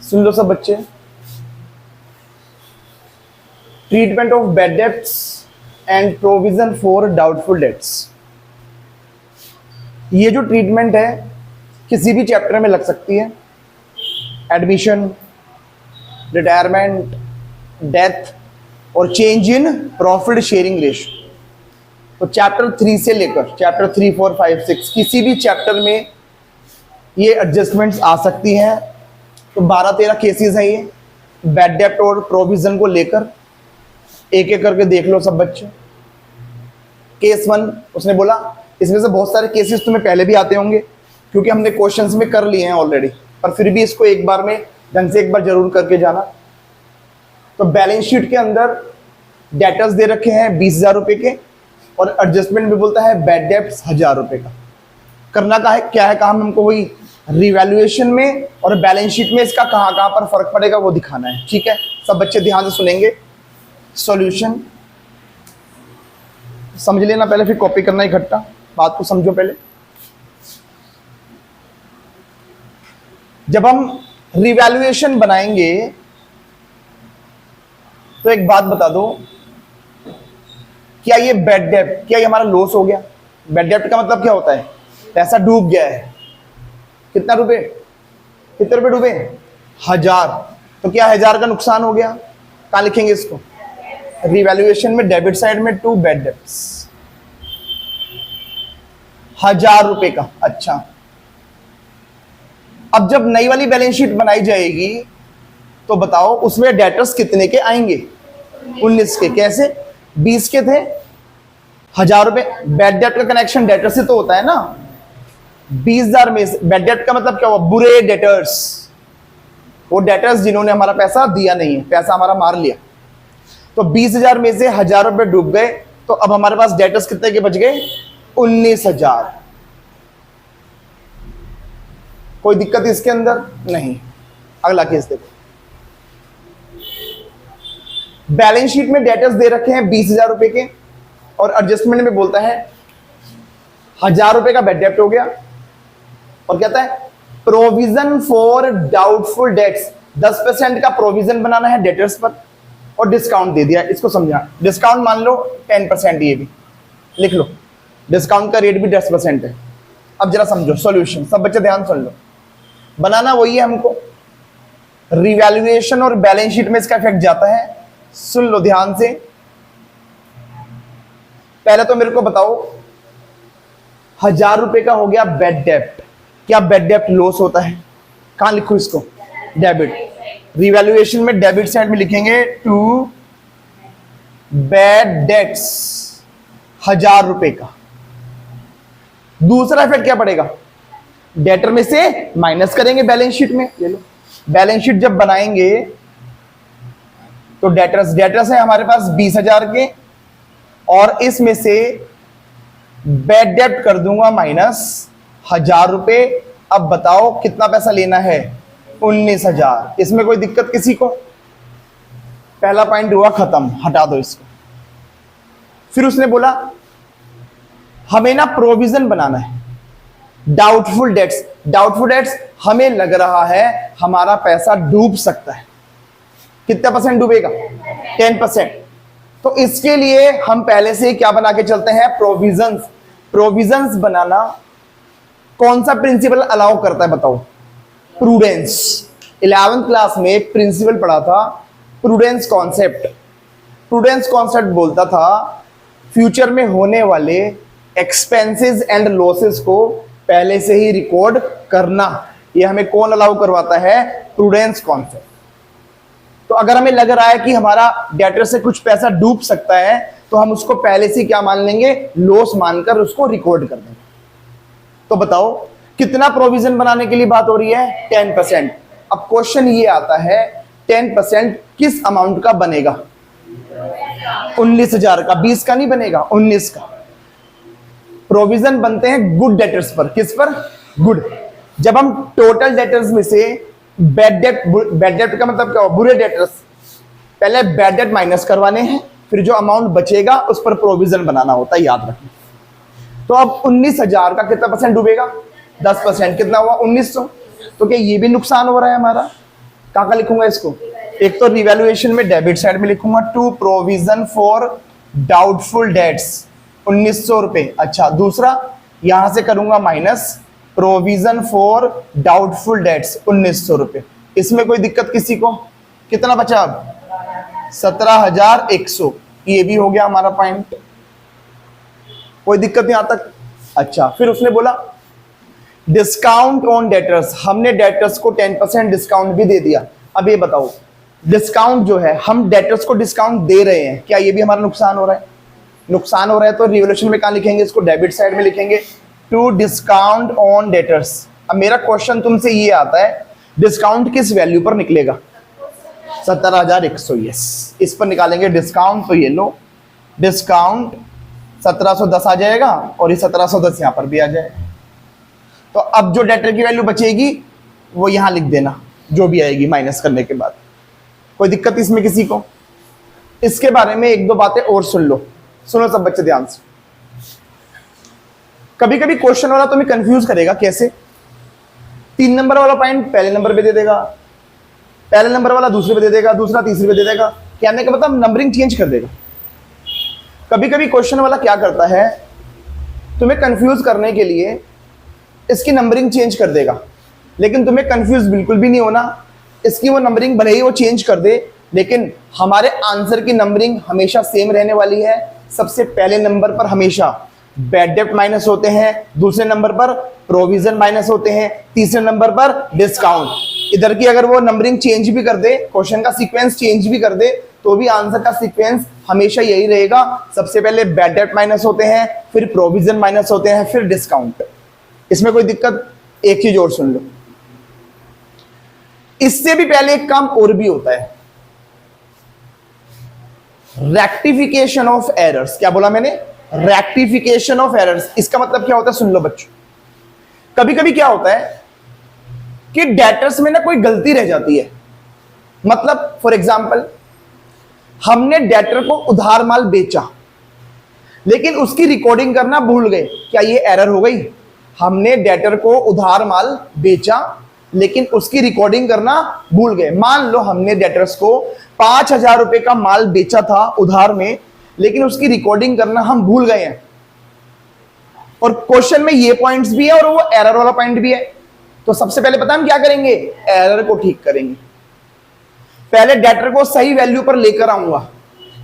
सुन लो सब बच्चे, treatment of bad debts and provision for doubtful dates. ये जो ट्रीटमेंट है किसी भी चैप्टर में लग सकती है, एडमिशन, रिटायरमेंट, डेथ और change in profit sharing ratio. तो चैप्टर 3 से लेकर चैप्टर 3, 4, 5, 6 किसी भी चैप्टर में ये एडजस्टमेंट्स आ सकती हैं। तो 12-13 केसेस हैं ये बैड डेप्ट और प्रोविजन को लेकर। एक एक करके देख लो सब बच्चे। केस 1 उसने बोला, इसमें से बहुत सारे केसेस तुम्हें पहले भी आते होंगे क्योंकि हमने क्वेश्चंस में कर लिए हैं ऑलरेडी, पर फिर भी इसको एक बार में ढंग से एक बार जरूर करके जाना। तो बैलेंस शीट के अंदर डेटर्स दे रखे हैं 20,000 रुपए के और एडजस्टमेंट में बोलता है बैड डेप्ट 1,000 रुपए का। करना का है क्या है काम हमको, वही रिवैल्यूएशन में और बैलेंस शीट में इसका कहाँ कहाँ पर फर्क पड़ेगा वो दिखाना है। ठीक है, सब बच्चे ध्यान से सुनेंगे। सॉल्यूशन समझ लेना पहले, फिर कॉपी करना इकट्ठा। बात को समझो पहले। जब हम रिवैल्यूएशन बनाएंगे तो एक बात बता दो, क्या ये बैड डेप्ट, क्या ये हमारा लॉस हो गया? बैड डेप्ट का मतलब क्या होता है? पैसा डूब गया है। कितना रुपए? कितने रुपए डूबे? 1,000। तो क्या 1,000 का नुकसान हो गया? कहां लिखेंगे इसको? रिवैल्यूएशन में डेबिट साइड में टू बैड डेप्ट्स 1,000 रुपए का। अच्छा, अब जब नई वाली बैलेंस शीट बनाई जाएगी तो बताओ उसमें डेटर्स कितने के आएंगे? 19 के। कैसे? 20 के थे, 1,000 रुपए। बैड डेट का कनेक्शन डेटर से तो होता है ना। 20,000 में से बैड डेट का मतलब क्या हुआ? बुरे डेटर्स, वो डेटर्स जिन्होंने हमारा पैसा दिया नहीं है, पैसा हमारा मार लिया। तो 20,000 में से 1,000 रुपए डूब गए, तो अब हमारे पास डेटर्स कितने के बच गए? 19,000। कोई दिक्कत इसके अंदर नहीं। अगला केस देखो, बैलेंस शीट में डेटर्स दे रखे हैं 20,000 रुपए के और एडजस्टमेंट में बोलता है 1,000 रुपए का बैड डेप्ट हो गया और कहता है प्रोविजन फॉर डाउटफुल डेट्स, 10% का प्रोविजन बनाना है डेटर्स पर और डिस्काउंट दे दिया। इसको समझा, डिस्काउंट मान लो 10%, ये भी लिख लो, डिस्काउंट का रेट भी 10% है। अब जरा समझो सॉल्यूशन, सब बच्चे ध्यान सुन लो। बनाना वही है हमको, रिवैल्यूएशन और बैलेंस शीट में इसका इफेक्ट जाता है। सुन लो ध्यान से। पहले तो मेरे को बताओ 1,000 रुपए का हो गया बैड डेप्ट, क्या बैड डेप्ट लॉस होता है? कहां लिखूं इसको? डेबिट। रिवैल्यूएशन में डेबिट साइड में लिखेंगे टू बैड डेट्स 1,000 रुपए का। दूसरा इफेक्ट क्या पड़ेगा? डेटर में से माइनस करेंगे बैलेंस शीट में। ले लो, बैलेंस शीट जब बनाएंगे तो डेटर्स है हमारे पास 20,000 के और इसमें से बैड डेप्ट कर दूंगा माइनस 1,000 रुपए। अब बताओ कितना पैसा लेना है? 19,000। इसमें कोई दिक्कत किसी को? पहला पॉइंट हुआ खत्म, हटा दो इसको। फिर उसने बोला हमें ना प्रोविजन बनाना है डाउटफुल डेट्स। डाउटफुल डेट्स हमें लग रहा है हमारा पैसा डूब सकता है। कितना परसेंट डूबेगा? 10%। तो इसके लिए हम पहले से क्या बना के चलते हैं? प्रोविजंस। प्रोविजंस बनाना कौन सा प्रिंसिपल अलाउ करता है बताओ? प्रूडेंस। 11th क्लास में एक प्रिंसिपल पढ़ा था, प्रूडेंस कॉन्सेप्ट। प्रूडेंस कॉन्सेप्ट बोलता था फ्यूचर में होने वाले एक्सपेंसेस एंड लॉसेस को पहले से ही रिकॉर्ड करना। ये हमें कौन अलाउ करवाता है? Prudence concept. तो अगर हमें लग रहा है कि हमारा डेटर से कुछ पैसा डूब सकता है तो हम उसको पहले से क्या मान लेंगे? लॉस मानकर उसको रिकॉर्ड कर देंगे। तो बताओ कितना प्रोविजन बनाने के लिए बात हो रही है? 10%। अब क्वेश्चन ये आता है 10% किस अमाउंट का बनेगा? 19,000 का। 20 का नहीं बनेगा, 19 का। प्रोविजन बनते हैं गुड डेटर्स पर। किस पर? गुड। जब हम टोटल डेटर्स में से बैड डेट का मतलब क्या हो? बुरे डेटर्स। पहले बैड डेट माइनस करवाने हैं, फिर जो अमाउंट बचेगा उस पर प्रोविजन बनाना होता है, याद रखना। तो अब 19,000 का कितना परसेंट डूबेगा? 10%। कितना हुआ? 1900। तो क्या ये भी नुकसान हो रहा है हमारा? कहाँ लिखूंगा इसको? एक तो रिवैल्यूएशन में डेबिट साइड में लिखूंगा, to provision for doubtful debts 1900 रुपए। अच्छा, दूसरा यहां से करूंगा minus provision for doubtful debts 1900 रुपए। इसमें कोई दिक्कत किसी को? कितना बचा अब? 17,100। ये भी हो गया हमारा पॉइंट, कोई दिक्कत नहीं यहां तक। अच्छा, फिर उसने बोला डिस्काउंट ऑन डेटर्स, हमने डेटर्स को 10% डिस्काउंट भी दे दिया। अब ये बताओ, डिस्काउंट जो है, हम डेटर्स को डिस्काउंट दे रहे हैं, क्या ये भी हमारा नुकसान हो रहा है? नुकसान हो रहा है तो रिवोल्यूशन में कहां लिखेंगे इसको? डेबिट साइड में लिखेंगे, टू डिस्काउंट ऑन डेटर्स। अब मेरा क्वेश्चन तुमसे ये आता है, डिस्काउंट किस वैल्यू पर निकलेगा? 17,100। यस, इस पर निकालेंगे डिस्काउंट। तो ये लो, डिस्काउंट 1710 आ जाएगा और ये 1710 यहां पर भी आ जाएगा। तो अब जो डेटर की वैल्यू बचेगी वो यहां लिख देना, जो भी आएगी माइनस करने के बाद। कोई दिक्कत इसमें किसी को? इसके बारे में एक दो बातें और सुन लो, सुनो सब बच्चे ध्यान से। कभी कभी क्वेश्चन वाला तुम्हें कंफ्यूज करेगा। कैसे? 3 नंबर वाला पॉइंट पहले नंबर पे दे देगा, पहले नंबर वाला दूसरे पे दे देगा, दूसरा तीसरे पे दे देगा। कहने का मतलब नंबरिंग चेंज कर देगा। कभी कभी क्वेश्चन वाला क्या करता है, तुम्हें कंफ्यूज करने के लिए इसकी नंबरिंग चेंज कर देगा, लेकिन तुम्हें कंफ्यूज बिल्कुल भी नहीं होना। इसकी वो नंबरिंग भले ही वो चेंज कर दे, लेकिन हमारे आंसर की नंबरिंग हमेशा सेम रहने वाली है। सबसे पहले नंबर पर हमेशा बैड डेब्ट माइनस होते हैं, दूसरे नंबर पर प्रोविजन माइनस होते हैं, तीसरे नंबर पर डिस्काउंट। इधर की अगर वो नंबरिंग चेंज भी कर दे, क्वेश्चन का सीक्वेंस चेंज भी कर दे, तो भी आंसर का सीक्वेंस हमेशा यही रहेगा। सबसे पहले बैड डेब्ट माइनस होते हैं, फिर प्रोविजन माइनस होते हैं, फिर डिस्काउंट। इसमें कोई दिक्कत? एक चीज और सुन लो, इससे भी पहले एक काम और भी होता है, रेक्टिफिकेशन ऑफ एरर्स। क्या बोला मैंने? Rectification of errors. इसका मतलब क्या होता है? सुन लो बच्चों, कभी कभी क्या होता है कि डेटर्स में ना कोई गलती रह जाती है। मतलब फॉर एग्जांपल, हमने डेटर को उधार माल बेचा, लेकिन उसकी रिकॉर्डिंग करना भूल गए। क्या ये एरर हो गई? हमने डेटर को उधार माल बेचा, लेकिन उसकी रिकॉर्डिंग करना भूल गए। मान लो हमने डेटर्स को 5,000 रुपए का माल बेचा था उधार में, लेकिन उसकी रिकॉर्डिंग करना हम भूल गए हैं, और क्वेश्चन में ये पॉइंट्स भी है और वो एरर वाला पॉइंट भी है। तो सबसे पहले पता हम क्या करेंगे? एरर को ठीक करेंगे। पहले डेटर को सही वैल्यू पर लेकर आऊंगा।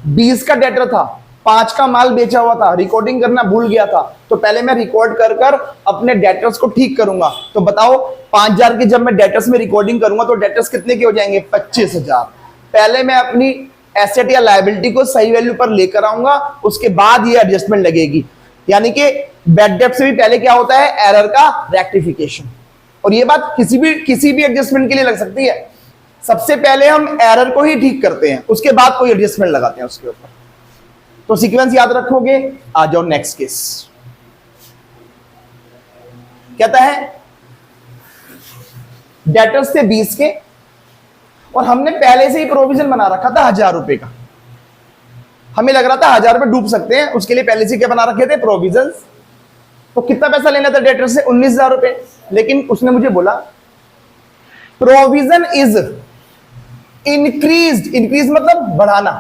20 का डेटर था, 5 का माल बेचा हुआ था, रिकॉर्डिंग करना भूल गया था, तो पहले मैं रिकॉर्ड कर कर अपने डेटर्स को ठीक करूंगा। तो बताओ 5,000 की जब मैं डेटर्स में रिकॉर्डिंग करूंगा तो डेटर्स कितने के हो जाएंगे? 25,000। पहले मैं अपनी एसेट या लायबिलिटी को सही वैल्यू पर लेकर आऊंगा, उसके बाद ये एडजस्टमेंट लगेगी। यानी कि बैड डेब्ट से भी पहले क्या होता है? एरर का रेक्टिफिकेशन। और ये बात किसी भी एडजस्टमेंट के लिए लग सकती है। सबसे पहले हम एरर को ही ठीक करते हैं, उसके बाद कोई एडजस्टमेंट लगाते हैं उसके ऊपर। तो सीक्वेंस याद रखोगे। आ जाओ नेक्स्ट केस। कहता है डेटर्स थे 20 के, और हमने पहले से ही प्रोविजन बना रखा था 1,000 रुपए का। हमें लग रहा था 1,000 रुपए डूब सकते हैं, उसके लिए पहले से क्या बना रखे थे? प्रोविजन। तो कितना पैसा लेना था डेटर से? 19,000 रुपए। लेकिन उसने मुझे बोला प्रोविजन इज इंक्रीज्ड। इंक्रीज मतलब बढ़ाना।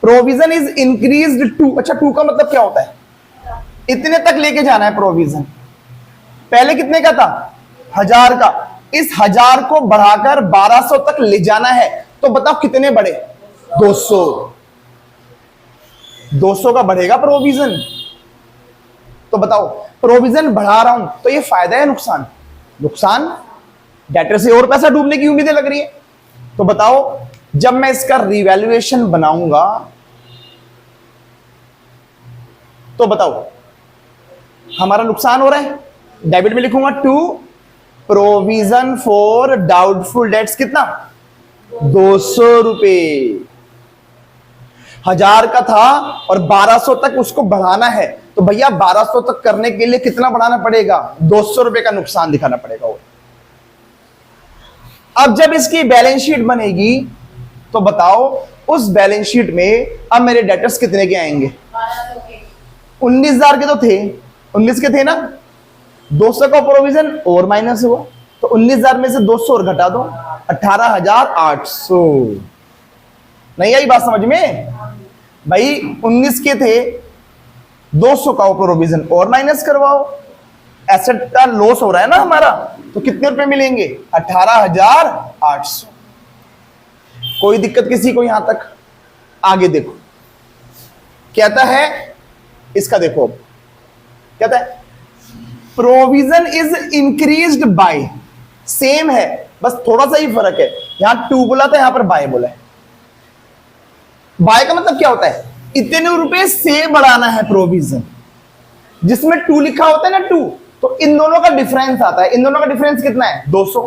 Provision is increased to. अच्छा, टू का मतलब क्या होता है? इतने तक लेके जाना है प्रोविजन। पहले कितने का था? 1,000 का। इस 1,000 को बढ़ाकर 1,200 तक ले जाना है। तो बताओ कितने बढ़े? 200। 200 का बढ़ेगा प्रोविजन। तो बताओ प्रोविजन बढ़ा रहा हूं तो ये फायदा है नुकसान? नुकसान। डेटर से और पैसा डूबने की उम्मीदें लग रही है। तो बताओ जब मैं इसका रिवैल्यूएशन बनाऊंगा तो बताओ हमारा नुकसान हो रहा है। डेबिट में लिखूंगा to provision for doubtful debts. कितना? 200 रुपए। 1,000 का था और 1,200 तक उसको बढ़ाना है। तो भैया 1,200 तक करने के लिए कितना बढ़ाना पड़ेगा? 200 रुपए का नुकसान दिखाना पड़ेगा। और अब जब इसकी बैलेंस शीट बनेगी तो बताओ उस बैलेंस शीट में अब मेरे डेटर्स कितने के आएंगे? 19,000 के तो थे, 19 के थे ना। 200 का प्रोविजन और माइनस हुआ, तो 19,000 में से 200 और घटा दो, 18,800। नहीं आई बात समझ में भाई? 19 के थे, 200 का प्रोविजन और माइनस करवाओ, एसेट का लॉस हो रहा है ना हमारा, तो कितने रुपए मिलेंगे? 18,800। कोई दिक्कत किसी को यहां तक? आगे देखो कहता है, इसका देखो कहता है provision is increased by, same है बस थोड़ा सा ही फर्क है, यहां 2 बोला था, यहां पर बाय बोला है। बाय का मतलब क्या होता है? इतने रुपए से बढ़ाना है प्रोविजन। जिसमें 2 लिखा होता है ना 2, तो इन दोनों का डिफरेंस आता है। इन दोनों का डिफरेंस कितना है? 200।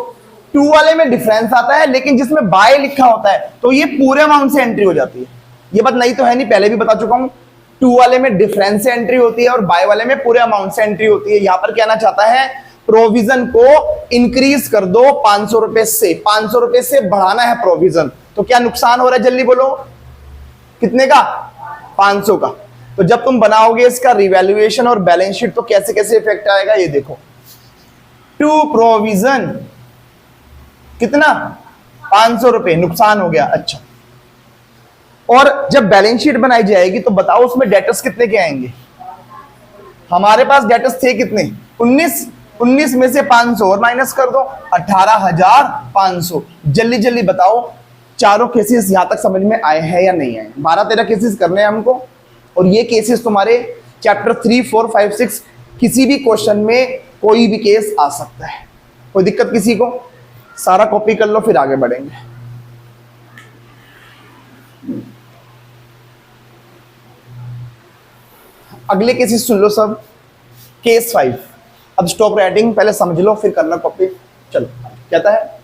2 वाले में डिफरेंस आता है, लेकिन जिसमें बाय लिखा होता है तो ये पूरे अमाउंट से एंट्री हो जाती है। ये बात नहीं तो है नहीं, पहले भी बता चुका हूं। 2 वाले में डिफरेंस से एंट्री होती है और बाय वाले में पूरे अमाउंट से एंट्री होती है। यहां पर कहना चाहता है प्रोविजन को इंक्रीज कर दो 500 रुपए से, 500 रुपए से बढ़ाना है प्रोविजन। तो क्या नुकसान हो रहा है? जल्दी बोलो, कितने का? 500 का। तो जब तुम बनाओगे इसका रिवैल्यूएशन और बैलेंस शीट तो कैसे कैसे इफेक्ट आएगा ये देखो। टू प्रोविजन कितना? 500 रुपए नुकसान हो गया। अच्छा, और जब बैलेंस शीट बनाई जाएगी तो बताओ उसमें डेटर्स कितने के आएंगे? हमारे पास डेटर्स थे कितने? 19। 19 में से 500 और माइनस कर दो, 18,500। जल्दी जल्दी बताओ चारों केसेस यहां तक समझ में आए हैं या नहीं आए? 12-13 केसेस करने हैं हमको, और ये केसेस तुम्हारे चैप्टर 3, 4, 5, 6 किसी भी क्वेश्चन में कोई भी केस आ सकता है। कोई दिक्कत किसी को? सारा कॉपी कर लो फिर आगे बढ़ेंगे। अगले केसेस सुन लो सब। केस 5। अब स्टॉप राइटिंग, पहले समझ लो फिर करना कॉपी। चलो, कहता है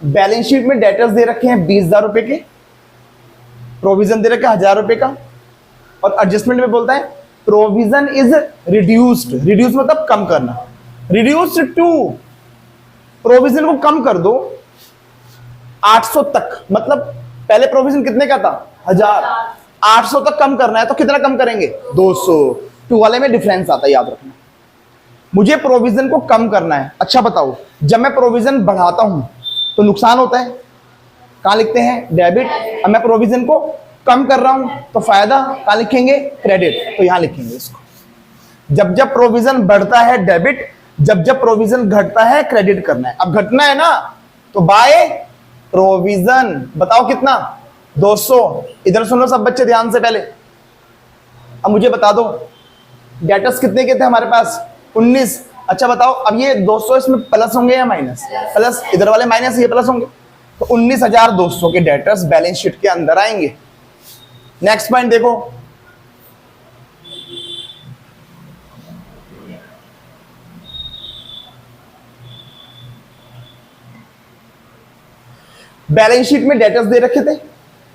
बैलेंस शीट में डेटर्स दे रखे हैं 20,000 रुपए के, प्रोविजन दे रखा है 1,000 रुपए का, और एडजस्टमेंट में बोलता है प्रोविजन इज रिड्यूस्ड। रिड्यूस मतलब कम करना। रिड्यूस्ड टू, प्रोविजन को कम कर दो 800 तक। मतलब पहले प्रोविजन कितने का था? 1,000। 800 तक कम करना है तो कितना कम करेंगे? 200। 2 वाले में डिफरेंस आता है, याद रखना। मुझे प्रोविजन को कम करना है। अच्छा बताओ, जब मैं प्रोविजन बढ़ाता हूं तो नुकसान होता है, कहां लिखते हैं? डेबिट। अब मैं प्रोविजन को कम कर रहा हूं तो फायदा, कहां लिखेंगे? क्रेडिट। तो यहां लिखेंगे इसको। जब जब प्रोविजन बढ़ता है डेबिट, जब जब प्रोविजन घटता है क्रेडिट करना है। अब घटना है ना तो बाय प्रोविजन। बताओ कितना? 200। इधर सुनो सब बच्चे ध्यान से पहले। अब मुझे बता दो डेटर्स कितने के थे हमारे पास? 19। अच्छा बताओ, अब ये 200 इसमें प्लस होंगे या माइनस? प्लस। इधर वाले माइनस, ये प्लस होंगे। तो 19,200 के डेटर्स बैलेंस शीट के अंदर आएंगे। नेक्स्ट पॉइंट देखो, बैलेंस शीट में डेटर्स दे रखे थे,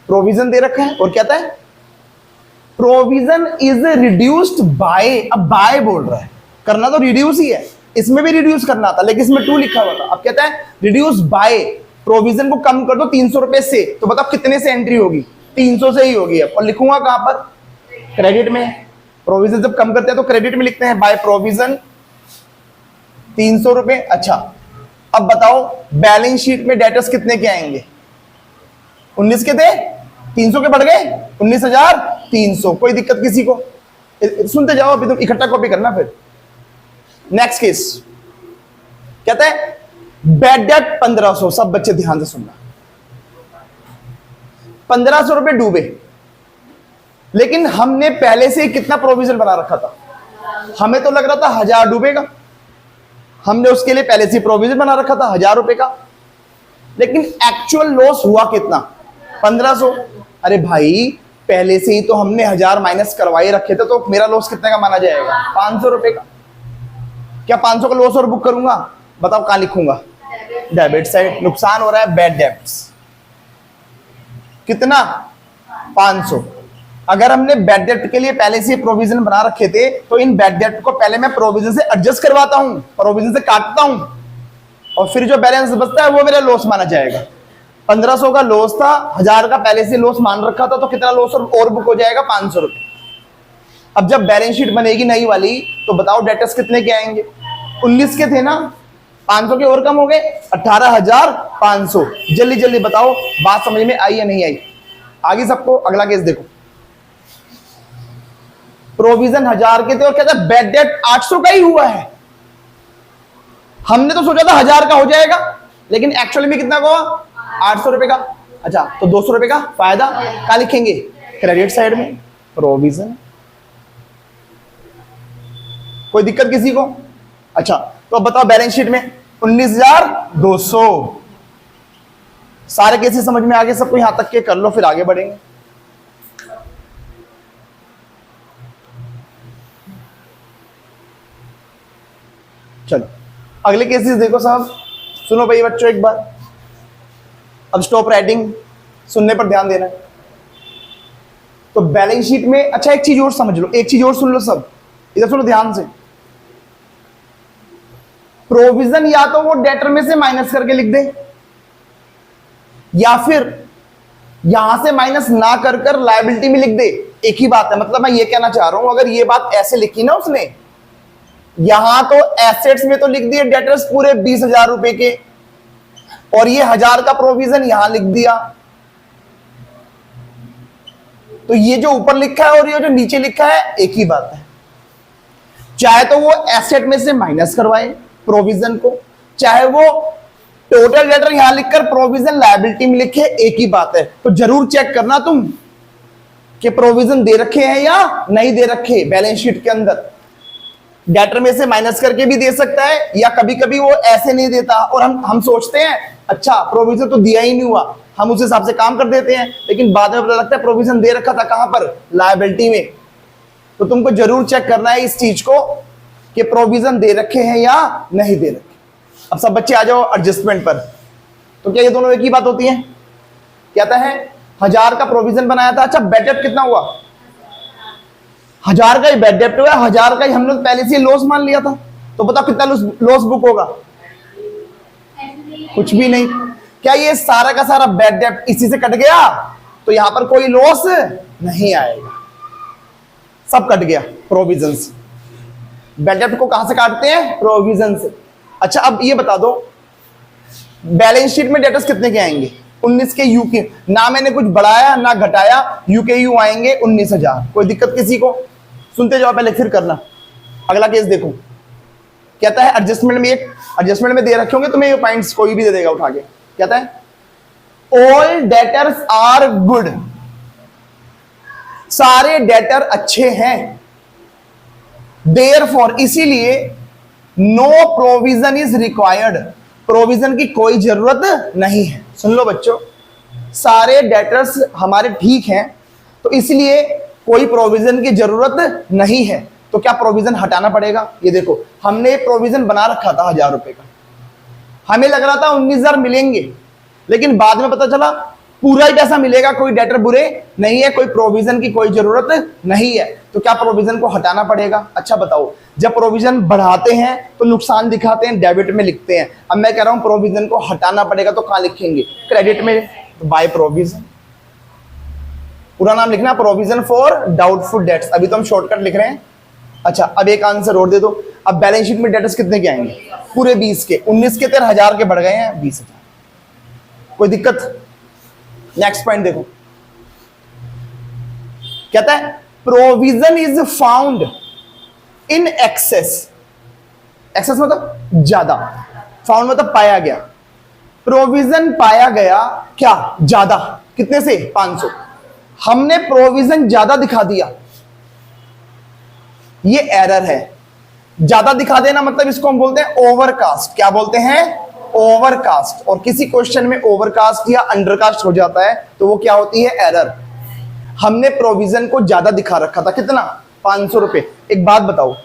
प्रोविजन दे रखा है, और कहता है प्रोविजन इज रिड्यूस्ड बाय। अब बाय बोल रहा है, करना तो रिड्यूस ही है, इसमें भी रिड्यूस करना था लेकिन इसमें 2 लिखा हुआ था। अब कहता है रिड्यूस बाय, प्रोविजन को कम कर दो 300 रुपए से। तो बताओ कितने से एंट्री होगी? 300 से ही होगी। और लिखूंगा कहां पर? क्रेडिट में। प्रोविजन जब कम करते हैं तो क्रेडिट में लिखते हैं, बाय प्रोविजन 300 रुपए। अच्छा, अब बताओ बैलेंस शीट में डेटर्स कितने के आएंगे? 19 के थे, 300 के बढ़ गए 19,300। कोई दिक्कत किसी को? सुनते जाओ, अभी तुम इकट्ठा कॉपी करना। फिर नेक्स्ट केस कहता है बैड डेट 1500। सब बच्चे ध्यान से सुनना। 1500 रुपए डूबे, लेकिन हमने पहले से ही कितना प्रोविजन बना रखा था? हमें तो लग रहा था 1,000 डूबेगा, हमने उसके लिए पहले से प्रोविजन बना रखा था 1,000 रुपए का, लेकिन एक्चुअल लॉस हुआ कितना? 1500। अरे भाई, पहले से ही तो हमने 1,000 माइनस करवाए रखे थे, तो मेरा लॉस कितने का माना जाएगा? 500 रुपए का। क्या 500 का लॉस और बुक करूंगा? बताओ कहां लिखूंगा? Debit side. नुकसान हो रहा है बैड डेब्ट्स। कितना? 500। अगर हमने बैड डेट के लिए पहले से प्रोविजन बना रखे थे तो इन बैड डेट को पहले मैं प्रोविजन से एडजस्ट करवाता हूं, प्रोविजन से काटता हूं, और फिर जो बैलेंस बचता है वो मेरा लॉस माना जाएगा। 1500 का लॉस था, 1,000 का पहले से लॉस मान रखा था, तो कितना लॉस और बुक हो जाएगा? 500 रुपए। अब जब बैलेंस शीट बनेगी नई वाली तो बताओ डेटर्स कितने के आएंगे? 19 के थे ना, 500 के और कम हो गए, 500। जल्दी जल्दी बताओ बात समझ में आई या नहीं आई? आगे सबको अगला केस देखो। प्रोविजन 1000 के थे और कहता है बैड डेट 800 का ही हुआ है। हमने तो सोचा था 1000 का हो जाएगा, लेकिन एक्चुअली में कितना का हुआ? 800 रुपए का। अच्छा, तो 200 रुपए का फायदा क्या लिखेंगे? क्रेडिट साइड में प्रोविजन। कोई दिक्कत किसी को? अच्छा, तो अब बताओ बैलेंस शीट में 19,200। सारे केसेस समझ में आ गए सबको? यहां तक के कर लो, फिर आगे बढ़ेंगे। चलो अगले केसेस देखो साहब। सुनो भाई बच्चों एक बार, अब स्टॉप राइटिंग, सुनने पर ध्यान देना है। तो बैलेंस शीट में अच्छा एक चीज और समझ लो, एक चीज और सुन लो सब, इधर सुनो ध्यान से। प्रोविजन या तो वो डेटर में से माइनस करके लिख दे, या फिर यहां से माइनस ना कर कर लायबिलिटी में लिख दे। एक ही बात है, मतलब मैं ये कहना चाह रहा हूं, अगर ये बात ऐसे लिखी ना उसने, यहां तो एसेट्स में तो लिख दिए डेटर्स पूरे 20,000 रुपए के, और ये 1000 का प्रोविजन यहां लिख दिया, तो ये जो ऊपर लिखा है और ये जो नीचे लिखा है एक ही बात है। चाहे तो वो एसेट में से माइनस करवाए प्रोविजन को, चाहे वो टोटल डेटर यहां लिखकर प्रोविजन लायबिलिटी में लिखे, एक ही बात है। तो जरूर चेक करना तुम कि प्रोविजन दे रखे हैं या नहीं दे रखे। बैलेंस शीट के अंदर डेटर में से माइनस करके भी दे सकता है, या कभी कभी वो ऐसे नहीं देता और हम सोचते हैं अच्छा प्रोविजन तो दिया ही नहीं हुआ, हम उस हिसाब से काम कर देते हैं, लेकिन बाद में पता लगता है प्रोविजन दे रखा था कहां पर? लायबिलिटी में। तो तुमको जरूर चेक करना है इस चीज को कि प्रोविजन दे रखे हैं या नहीं दे रखे। अब सब बच्चे आ जाओ एडजस्टमेंट पर। तो क्या ये दोनों एक ही बात होती है? कहता है 1000 का प्रोविजन बनाया था, अच्छा बैड डेट कितना हुआ? 1000 का ही बैड डेट हुआ, 1000 का ही हम लोग पहले से लॉस मान लिया था। तो बताओ कितना लॉस बुक होगा? कुछ भी नहीं। क्या ये सारा का सारा बैड डेट इसी से कट गया? तो यहां पर कोई लॉस नहीं आएगा, सब कट गया प्रोविजन से। बैड डेट को कहां से काटते हैं? प्रोविजन से। अच्छा अब ये बता दो बैलेंस शीट में डेटर्स कितने के आएंगे? 19 के यू के। ना मैंने कुछ बढ़ाया ना घटाया, यू के यू आएंगे 19,000। कोई दिक्कत किसी को? सुनते जाओ पहले फिर करना। अगला केस देखो, कहता है एडजस्टमेंट में, एक एडजस्टमेंट में दे रखे होंगे तुम्हें ये पॉइंट्स, कोई भी दे देगा उठा के। कहता है ऑल डेटर्स आर गुड, सारे डेटर अच्छे हैं। देयरफॉर, इसीलिए no provision is required, provision की कोई जरूरत नहीं है। सुन लो बच्चों, सारे डेटर्स हमारे ठीक हैं, तो इसलिए कोई प्रोविजन की जरूरत नहीं है। तो क्या प्रोविजन हटाना पड़ेगा? ये देखो हमने प्रोविजन बना रखा था 1000 रुपए का, हमें लग रहा था 19,000 मिलेंगे, लेकिन बाद में पता चला पूरा ही पैसा मिलेगा, कोई डेटर बुरे नहीं है, कोई प्रोविजन की कोई जरूरत नहीं है। तो क्या प्रोविजन को हटाना पड़ेगा? अच्छा बताओ, जब प्रोविजन बढ़ाते हैं तो नुकसान दिखाते हैं, डेबिट में लिखते हैं। अब मैं कह रहा हूं प्रोविजन को हटाना पड़ेगा, तो कहां लिखेंगे? क्रेडिट में, बाय प्रोविजन। पूरा नाम लिखना प्रोविजन फॉर डाउटफुल डेट्स, अभी तो हम शॉर्टकट लिख रहे हैं। अच्छा अब एक आंसर और दे दो। अब बैलेंस शीट में डेटर्स कितने के आएंगे? पूरे 20 के। 19 के 1000 के बढ़ गए हैं 20,000। कोई दिक्कत? नेक्स्ट पॉइंट देखो, कहता है provision is found in excess. Excess मतलब ज्यादा, फाउंड मतलब पाया गया। प्रोविजन पाया गया क्या? ज्यादा। कितने से? 500। हमने प्रोविजन ज्यादा दिखा दिया, ये एरर है। ज्यादा दिखा देना मतलब इसको हम बोलते हैं ओवरकास्ट। क्या बोलते हैं? ओवरकास्ट। और किसी क्वेश्चन में ओवरकास्ट या अंडरकास्ट हो जाता है तो वो क्या होती है? एरर। हमने प्रोविजन को ज्यादा दिखा रखा था, कितना? 500 रुपए। एक बात बताओ,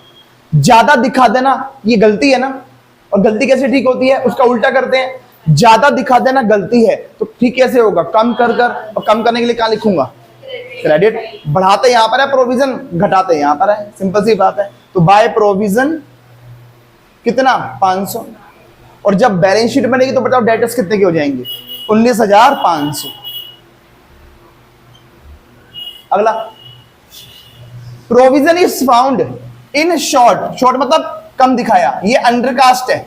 ज्यादा दिखा देना ये गलती है ना? और गलती कैसे ठीक होती है? उसका उल्टा करते हैं, ज्यादा दिखा देना गलती है, तो ठीक कैसे होगा? कम कर कर, और कम करने के लिए क्या लिखूंगा? क्रेडिट। बढ़ाते यहां पर है प्रोविजन, घटाते यहां पर है, सिंपल सी बात है। तो बाय प्रोविजन कितना? 500। और जब बैलेंस शीट बनेगी तो बताओ डेटर्स कितने के हो जाएंगे? 19,500। अगला, provision is found in short. Short मतलब कम दिखाया, ये अंडरकास्ट है।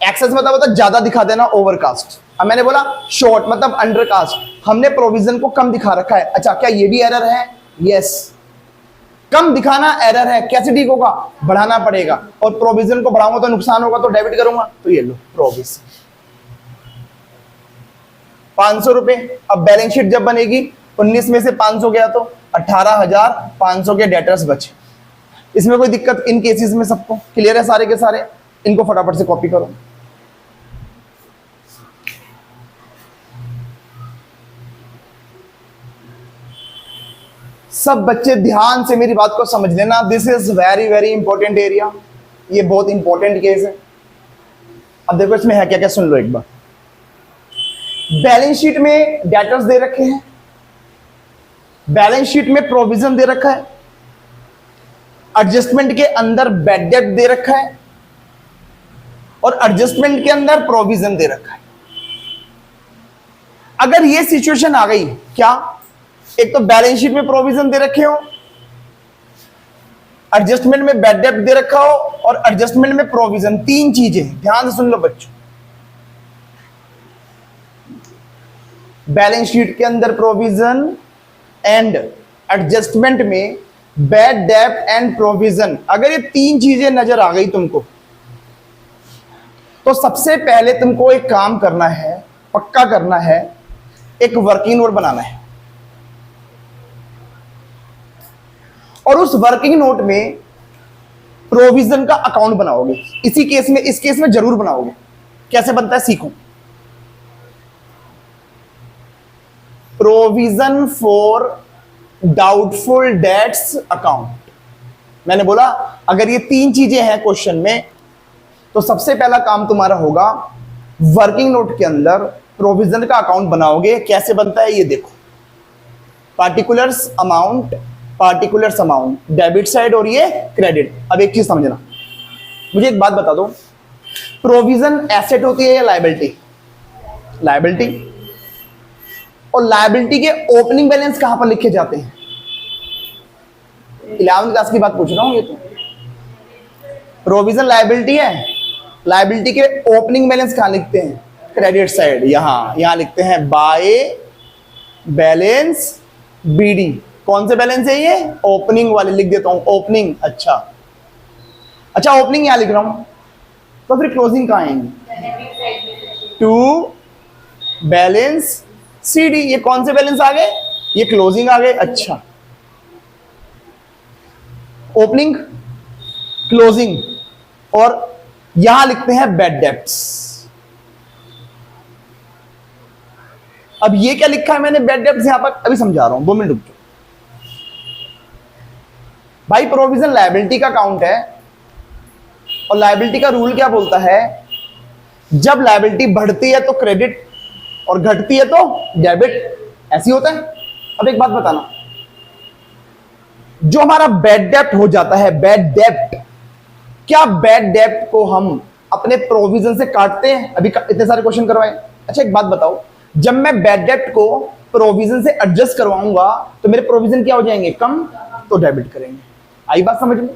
एक्सेस मतलब होता है ज्यादा दिखा देना, ओवरकास्ट। अब मैंने बोला शॉर्ट मतलब अंडरकास्ट, हमने प्रोविजन को कम दिखा रखा है। अच्छा क्या ये भी एरर है? यस, कम दिखाना एरर है। कैसे ठीक होगा? बढ़ाना पड़ेगा, और प्रोविजन को बढ़ाऊंगा तो नुकसान होगा, तो डेबिट करूंगा, तो ये लो प्रोविजन 500 रुपए। अब बैलेंस शीट जब बनेगी 19 में से 500 गया तो 18,500 के डेटर्स बचे। इसमें कोई दिक्कत? इन केसेस में सबको क्लियर है सारे के सारे? इनको फटाफट से कॉपी करो। सब बच्चे ध्यान से मेरी बात को समझ लेना, this is very very important area, ये बहुत इंपॉर्टेंट केस है। अब देखो इसमें है क्या क्या, सुन लो एक बार। बैलेंस शीट में डेटर्स दे रखे हैं, बैलेंस शीट में प्रोविजन दे रखा है, एडजस्टमेंट के अंदर बैड डेट दे रखा है, और एडजस्टमेंट के अंदर प्रोविजन दे रखा है। अगर ये सिचुएशन आ गई, क्या एक तो बैलेंस शीट में प्रोविजन दे रखे हो, एडजस्टमेंट में बैड डेट दे रखा हो, और एडजस्टमेंट में प्रोविजन, तीन चीजें ध्यान से सुन लो बच्चों। बैलेंस शीट के अंदर प्रोविजन एंड एडजस्टमेंट में बैड डेट एंड प्रोविजन, अगर ये तीन चीजें नजर आ गई तुमको, तो सबसे पहले तुमको एक काम करना है, पक्का करना है, एक वर्किंग नोट बनाना है। और उस वर्किंग नोट में प्रोविजन का अकाउंट बनाओगे। इसी केस में, इस केस में जरूर बनाओगे। कैसे बनता है सीखो। Provision for doubtful debts account. मैंने बोला अगर ये तीन चीजें हैं क्वेश्चन में, तो सबसे पहला काम तुम्हारा होगा वर्किंग नोट के अंदर प्रोविजन का अकाउंट बनाओगे। कैसे बनता है ये देखो। Particulars amount, particulars amount debit side, और ये क्रेडिट। अब एक चीज समझना, मुझे एक बात बता दो, प्रोविजन एसेट होती है या लायबिलिटी? लायबिलिटी। और लायबिलिटी के ओपनिंग बैलेंस कहां पर लिखे जाते हैं? 11वीं क्लास की बात पूछ रहा हूं। ये तो प्रोविजन लायबिलिटी है, लायबिलिटी के ओपनिंग बैलेंस कहां लिखते हैं? Credit side. यहां लिखते हैं बाय बैलेंस बीडी। कौन से बैलेंस है ये? ओपनिंग वाले। लिख देता हूं ओपनिंग। अच्छा ओपनिंग यहां लिख रहा हूं, तो फिर क्लोजिंग कहां आएंगे? To balance CD. ये कौन से बैलेंस आ गए? ये क्लोजिंग आ गए। अच्छा, ओपनिंग, क्लोजिंग, और यहां लिखते हैं बैड डेब्ट्स। अब ये क्या लिखा है मैंने बैड डेब्ट्स यहां पर? अभी समझा रहा हूं, 2 मिनट रुक जाओ भाई। प्रोविजन लायबिलिटी का अकाउंट है, और लायबिलिटी का रूल क्या बोलता है? जब लायबिलिटी बढ़ती है तो क्रेडिट, और घटती है तो डेबिट। ऐसी होता है। अब एक बात बताना, जो हमारा बैड डेब्ट हो जाता है, बैड डेब्ट, क्या बैड डेब्ट को हम अपने प्रोविजन से काटते हैं? अभी इतने सारे क्वेश्चन करवाए। अच्छा एक बात बताओ, जब मैं बैड डेब्ट को प्रोविजन से एडजस्ट करवाऊंगा तो मेरे प्रोविजन क्या हो जाएंगे? कम, तो डेबिट करेंगे। आई बात समझ में?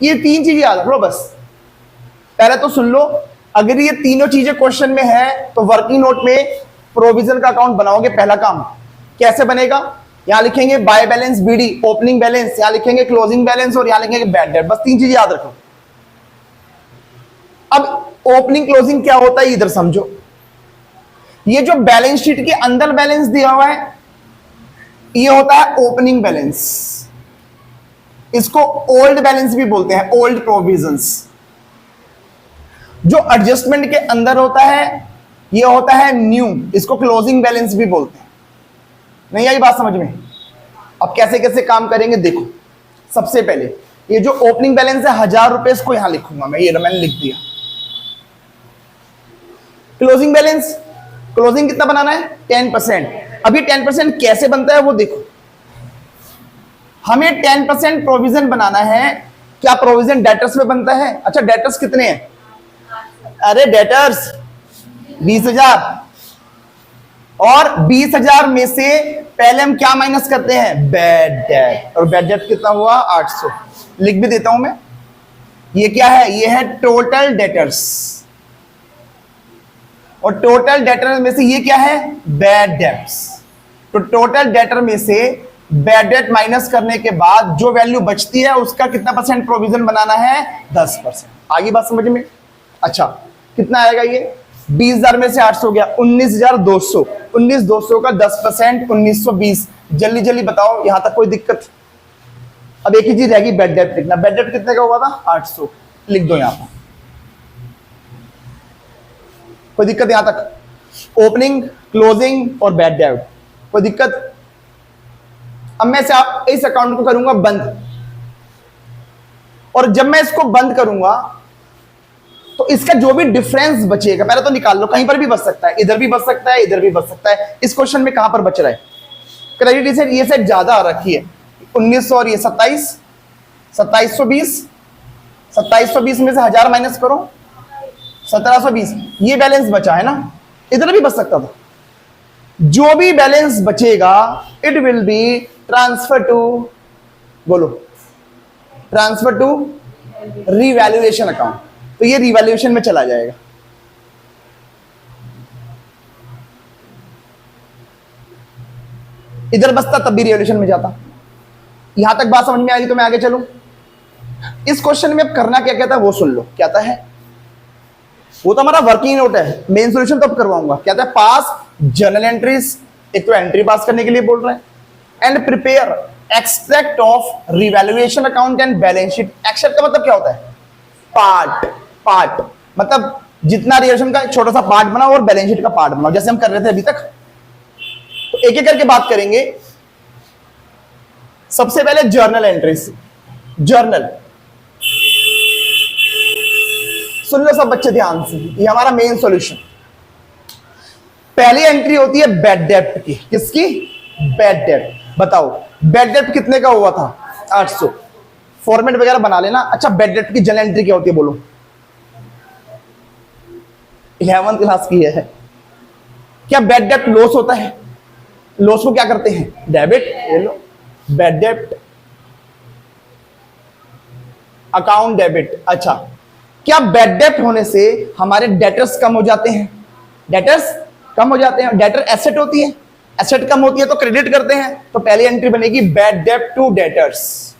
ये तीन चीजें याद रखो बस। पहले तो सुन लो, अगर ये तीनों चीजें क्वेश्चन में है तो वर्किंग नोट में प्रोविजन का अकाउंट बनाओगे। पहला काम कैसे बनेगा? यहां लिखेंगे by balance BD, opening balance, यहां लिखेंगे क्लोजिंग बैलेंस, और यहां लिखेंगे बैड डेट। बस तीन चीजें याद रखो। अब ओपनिंग क्लोजिंग क्या होता है इधर समझो। ये जो बैलेंस शीट के अंदर बैलेंस दिया हुआ है, ये होता है ओपनिंग बैलेंस। इसको ओल्ड बैलेंस भी बोलते हैं, ओल्ड प्रोविजंस। जो एडजस्टमेंट के अंदर होता है ये होता है न्यू, इसको क्लोजिंग बैलेंस भी बोलते हैं। नहीं आई बात समझ में? अब कैसे कैसे काम करेंगे देखो। सबसे पहले ये जो ओपनिंग बैलेंस है 1000 रुपए, इसको यहां लिखूंगा मैं, ये मैंने लिख दिया। क्लोजिंग बैलेंस, क्लोजिंग कितना बनाना है? 10%। अब ये 10% कैसे बनता है वो देखो। हमें 10% प्रोविजन बनाना है। क्या प्रोविजन डेटर्स में बनता है? अच्छा डेटर्स कितने हैं? अरे डेटर्स 20,000, और 20,000 में से पहले हम क्या माइनस करते हैं? Bad debt. और बैड डेट कितना हुआ? 800। लिख भी देता हूं मैं। ये क्या है? ये है टोटल डेटर्स। और टोटल डेटर में से ये क्या है, बैड डेट्स। तो टोटल डेटर में से बैड डेट माइनस करने के बाद जो वैल्यू बचती है उसका कितना परसेंट प्रोविजन बनाना है, 10%। आगे बात समझ में। अच्छा कितना आएगा ये, 20,000 में से 800 गया, 19,200। 19,200 का 10% 1920। जल्दी जल्दी बताओ, यहां तक कोई दिक्कत? अब एक ही चीज रहेगी, बैड डेट लिखना। बैड डेट कितने का हुआ था, 800। लिख दो यहां पर, कोई दिक्कत यहां तक? ओपनिंग, क्लोजिंग और बैड डेट, कोई दिक्कत? अब मैं इस अकाउंट को करूंगा बंद, और जब मैं इसको बंद करूंगा तो इसका जो भी डिफरेंस बचेगा, पहले तो निकाल लो, कहीं पर भी बच सकता है, इधर भी बच सकता है, इधर भी बच सकता है। इस क्वेश्चन में कहां पर बच रहा है, क्रेडिट सेट ये सेट ज्यादा आ रखी है, 1900 और ये 27, 2720। 2720 में से 1000 माइनस करो, 1720। ये बैलेंस बचा है ना, इधर भी बच सकता था। जो भी बैलेंस बचेगा it will be transfer to, बोलो, ट्रांसफर टू रिवैल्यूएशन अकाउंट। तो ये रिवैल्यूएशन में चला जाएगा। इधर बचता तब भी रिवैल्यूएशन में जाता। यहां तक बात समझ में आएगी तो मैं आगे चलूं। इस क्वेश्चन में अब करना क्या कहता है वो सुन लो। क्या कहता है, वो तो हमारा वर्किंग नोट है, मेन सॉल्यूशन तो अब करवाऊंगा। क्या कहता है, पास जर्नल एंट्रीज, एक तो एंट्री पास करने के लिए बोल रहे हैं, and prepare extract of revaluation account and balance sheet. Extract का मतलब क्या होता है, पार्ट मतलब जितना रिवैल्यूएशन का छोटा सा पार्ट बनाओ और बैलेंस शीट का पार्ट बनाओ, जैसे हम कर रहे थे अभी तक। तो एक एक करके बात करेंगे। सबसे पहले जर्नल एंट्रीज। जर्नल सुन लो सब बच्चे ध्यान से, ये हमारा मेन सॉल्यूशन। पहली एंट्री होती है बैड डेब्ट की। किसकी, बैड डेब्ट। बताओ बैड डेब्ट कितने का हुआ था, 800। फॉर्मेट वगैरह बना लेना। अच्छा बैड डेब्ट की जर्नल एंट्री क्या होती है बोलो, 11th क्लास की है। क्या बैड डेब्ट लॉस होता है, लॉस को क्या करते हैं, डेबिट। ये लो बैड डेब्ट अकाउंट डेबिट। अच्छा क्या बैड डेब्ट होने से हमारे डेटर्स कम हो जाते हैं, डेटर्स कम हो जाते हैं। डेटर एसेट होती है, एसेट कम होती है तो क्रेडिट करते हैं। तो पहली एंट्री बनेगी बैड डेब्ट टू डेटर्स,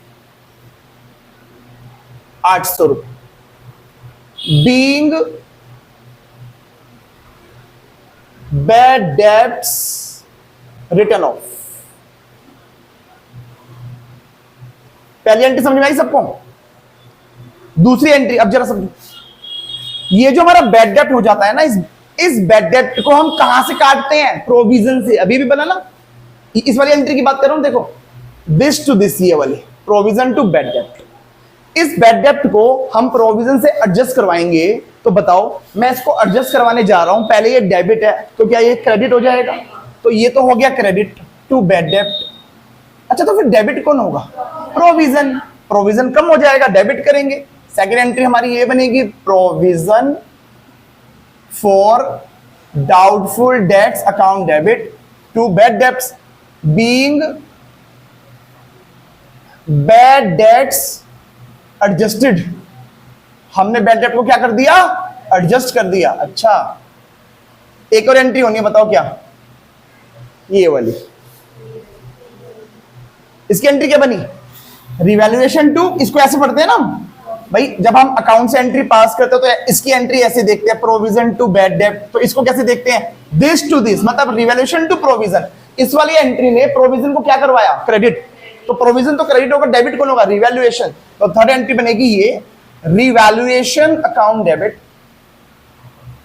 800 रुपए। Being bad debts return of. पहली एंट्री समझ में आई सबको? दूसरी एंट्री अब जरा समझो। ये जो हमारा बैड डेब्ट हो जाता है ना, इस बैड डेब्ट को हम कहां से काटते हैं, प्रोविजन से। अभी भी बना ना, इस वाली एंट्री की बात कर रहा हूं। देखो दिस टू दिस, ये वाली प्रोविजन टू बैड डेब्ट। इस बैड डेब्ट को हम प्रोविजन से एडजस्ट करवाएंगे। तो बताओ मैं इसको एडजस्ट करवाने जा रहा हूं, पहले ये डेबिट है तो क्या ये क्रेडिट हो जाएगा? तो ये तो हो गया क्रेडिट टू बैड डेब्ट। अच्छा तो फिर डेबिट कौन होगा, प्रोविजन। प्रोविजन कम हो जाएगा, डेबिट करेंगे। सेकेंड एंट्री हमारी ये बनेगी provision for doubtful debts account debit to bad debts. Being bad debts adjusted, हमने बैड डेब्ट को क्या कर दिया, एडजस्ट कर दिया। अच्छा एक और एंट्री होनी है, बताओ क्या, ये वाली। इसकी एंट्री क्या बनी, रिवैल्यूएशन टू। इसको ऐसे पढ़ते हैं ना भाई, जब हम अकाउंट से एंट्री पास करते हैं तो इसकी एंट्री ऐसे देखते हैं, प्रोविजन टू बैड डेब्ट। तो इसको कैसे देखते हैं, दिस टू दिस, मतलब रिवैल्यूएशन टू प्रोविजन। इस वाली एंट्री ने प्रोविजन को क्या करवाया, क्रेडिट। तो प्रोविजन तो क्रेडिट होगा, डेबिट कौन होगा, रिवैल्यूएशन। तो थर्ड एंट्री बनेगी ये रिवैल्यूएशन अकाउंट डेबिट।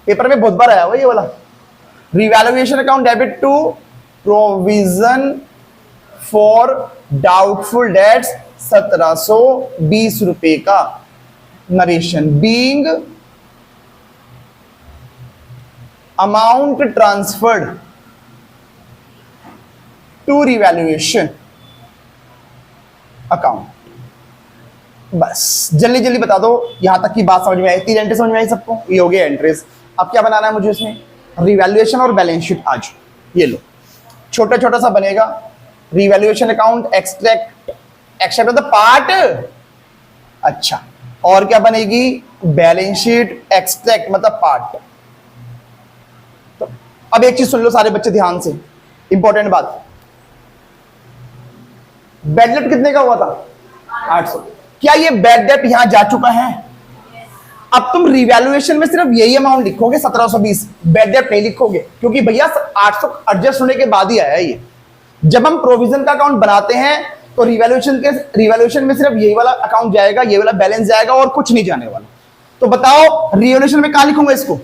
पेपर में बहुत बार आया हुआ ये वाला, revaluation account debit to provision for doubtful debts, 1720 रुपए का narration. Being amount transferred to revaluation account. बस जल्दी जल्दी बता दो, यहां तक की बात समझ में आई? 3 एंट्री समझ में आई सबको? ये हो गया एंट्रीज। अब क्या बनाना है मुझे इसमें, रिवैल्यूएशन और बैलेंस शीट। आज ये लो छोटा छोटा सा बनेगा, revaluation account extract, extract the part. अच्छा और क्या बनेगी, बैलेंस शीट एक्सट्रैक्ट मतलब पार्ट। अब एक चीज सुन लो सारे बच्चे ध्यान से, इंपॉर्टेंट बात, बैड डेट कितने का हुआ था? 800। क्या ये बैड डेट यहां जा चुका है? अब तुम रिवैल्यूएशन में सिर्फ यही अमाउंट लिखोगे 1720, बैड डेट नहीं लिखोगे, क्योंकि भैया 800 एडजस्ट होने के बाद ही आया ये। जब हम प्रोविजन का अकाउंट बनाते हैं तो रिवैल्यूएशन में सिर्फ यही वाला अकाउंट जाएगा, ये वाला बैलेंस जाएगा और कुछ नहीं जाने वाला। तो बताओ रिवैल्यूएशन में कहां लिखूंगा इसको?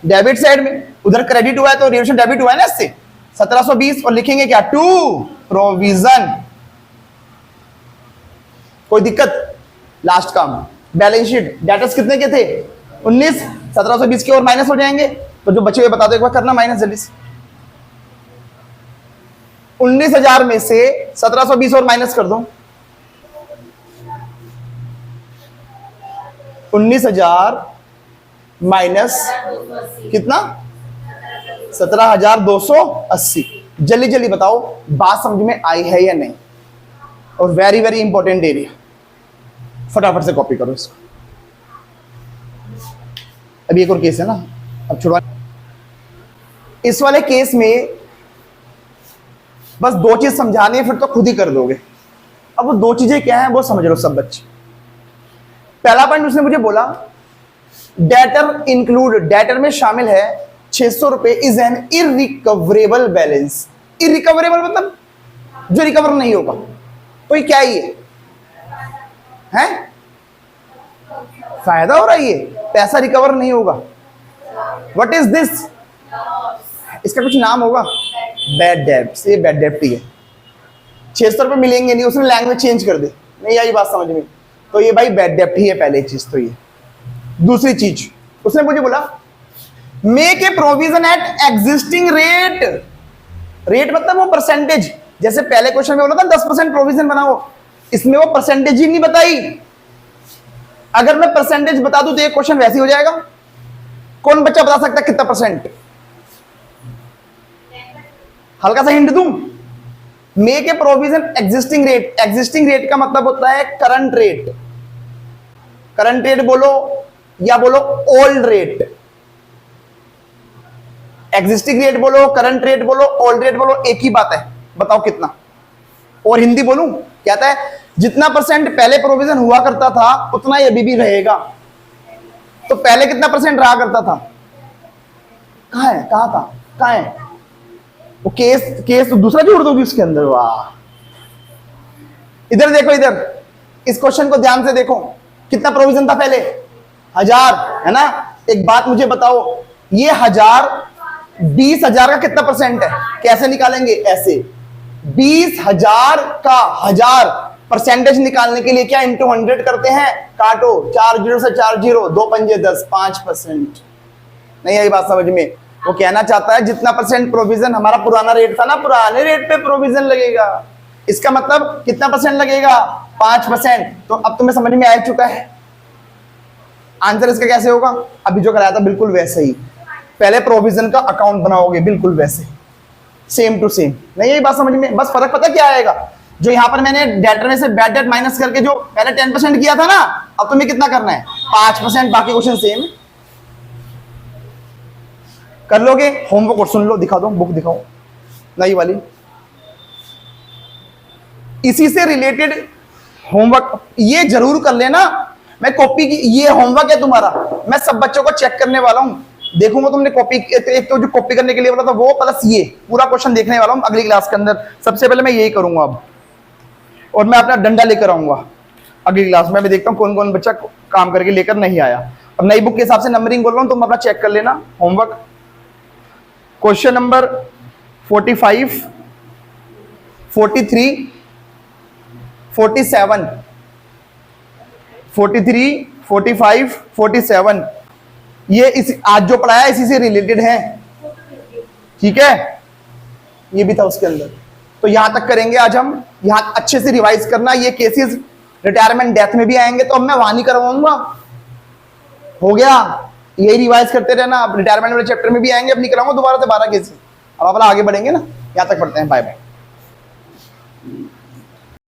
डेबिट साइड में। उधर क्रेडिट हुआ है तो रिवैल्यूएशन डेबिट हुआ है ना इससे 1720, और लिखेंगे क्या? To provision. कोई दिक्कत? लास्ट काम, बैलेंस शीट डेटर्स कितने के थे? 19। 1720 के और माइनस हो जाएंगे, तो जो बचे हुए बता दो एक बार करना माइनस जल्दी से। 19,000 में से 1720 और माइनस कर दो। 19,000 माइनस कितना? 17,280। जल्दी जल्दी बताओ बात समझ में आई है या नहीं? और वेरी वेरी इंपॉर्टेंट एरिया, फटाफट से कॉपी करो इसको। अभी एक और केस है ना, अब छुड़वा। इस वाले केस में बस 2 चीज समझानी है, फिर तो खुद ही कर दोगे। अब वो 2 चीजें क्या है वो समझ लो सब बच्चे। पहला पॉइंट उसने मुझे बोला, डेटर इंक्लूड, डेटर में शामिल है 600 रुपए is an irrecoverable balance. Irrecoverable मतलब जो रिकवर नहीं होगा। तो ये क्या ही है? फायदा हो रहा है, ये पैसा रिकवर नहीं होगा। What is this? इसका कुछ नाम होगा, बैड डेब्ट। ये बैड डेब्ट ही है। 600 रुपए मिलेंगे नहीं, उसने लैंग्वेज चेंज कर दी, नहीं आई बात समझ में, तो ये भाई बैड डेब्ट ही है पहले चीज तो ये। दूसरी चीज उसने मुझे बोला, make a provision at existing rate. Rate मतलब वो परसेंटेज, जैसे पहले क्वेश्चन में बोला था 10% प्रोविजन बनाओ, इसमें वो परसेंटेज ही नहीं बताई। अगर मैं परसेंटेज बता दूं तो ये क्वेश्चन वैसे ही हो जाएगा। कौन बच्चा बता सकता है कितना परसेंट? हल्का सा हिंट दूं, make a provision existing rate. Existing rate का मतलब होता है करंट रेट। करंट रेट बोलो या बोलो ओल्ड रेट। एग्जिस्टिंग रेट बोलो, करंट रेट बोलो, ओल्ड रेट बोलो, एक ही बात है। बताओ कितना? और हिंदी बोलूं, कहता है जितना परसेंट पहले प्रोविजन हुआ करता था उतना ये अभी भी रहेगा। तो पहले कितना परसेंट रहा करता था? कहां है? कहां था? कहां है वो केस तो दूसरा जोड़ दोगे उसके अंदर। वाह, इधर देखो, इधर इस क्वेश्चन को ध्यान से देखो। कितना प्रोविजन था पहले? 1000 है ना। एक बात मुझे बताओ, ये 1000 20,000 का कितना परसेंट है? कैसे निकालेंगे? ऐसे 20,000 का 1000 परसेंटेज निकालने के लिए क्या इंटू 100 करते हैं? काटो, 4 0 से 4 0, 2 पंजे 10, 5%। नहीं आई बात समझ में? वो कहना चाहता है जितना परसेंट प्रोविजन हमारा पुराना रेट था ना, पुराने रेट पे प्रोविजन लगेगा। इसका मतलब कितना परसेंट लगेगा? 5%। तो अब तुम्हें समझ में आ चुका है आंसर इसका कैसे होगा? अभी जो कराया था बिल्कुल वैसे ही, पहले प्रोविजन का अकाउंट बनाओगे बिल्कुल वैसे, सेम टू सेम। नहीं यही बात समझ में? बस फर्क पता क्या आएगा, जो यहां पर मैंने डेटर में से बैड डेट माइनस करके जो पहले 10% किया था ना, अब तुम्हें कितना करना है? 5%। बाकी क्वेश्चन सेम कर लोगे। होमवर्क और सुन लो, दिखा दो बुक, दिखाओ नई वाली। इसी से रिलेटेड होमवर्क ये जरूर कर लेना। मैं कॉपी की, ये होमवर्क है तुम्हारा, मैं सब बच्चों को चेक करने वाला हूं, देखूंगा तुमने कॉपी, एक तो जो कॉपी करने के लिए बोला था वो, प्लस ये पूरा क्वेश्चन देखने वाला हूं अगली क्लास के अंदर। सबसे पहले मैं यही करूंगा अब, और मैं अपना डंडा लेकर आऊंगा अगली क्लास में। मैं देखता हूं कौन कौन बच्चा काम करके लेकर नहीं आया। अब नई बुक के हिसाब से नंबरिंग बोल रहा हूं, तुम अपना चेक कर लेना होमवर्क। क्वेश्चन नंबर 45, 43, 47, 43, 45, 47 ये इस आज जो पढ़ाया इसी से रिलेटेड है, ठीक है। ये भी था उसके अंदर, तो यहां तक करेंगे आज हम। यहां अच्छे से रिवाइज करना। ये केसेस रिटायरमेंट डेथ में भी आएंगे, तो अब मैं वहां नहीं करवाऊंगा, हो गया। यही रिवाइज करते रहना। अब रिटायरमेंट वाले चैप्टर में भी आएंगे, अब नहीं कराऊंगा दोबारा से 12 केसेस। अब अपना आगे बढ़ेंगे ना, यहां तक पढ़ते हैं। Bye bye.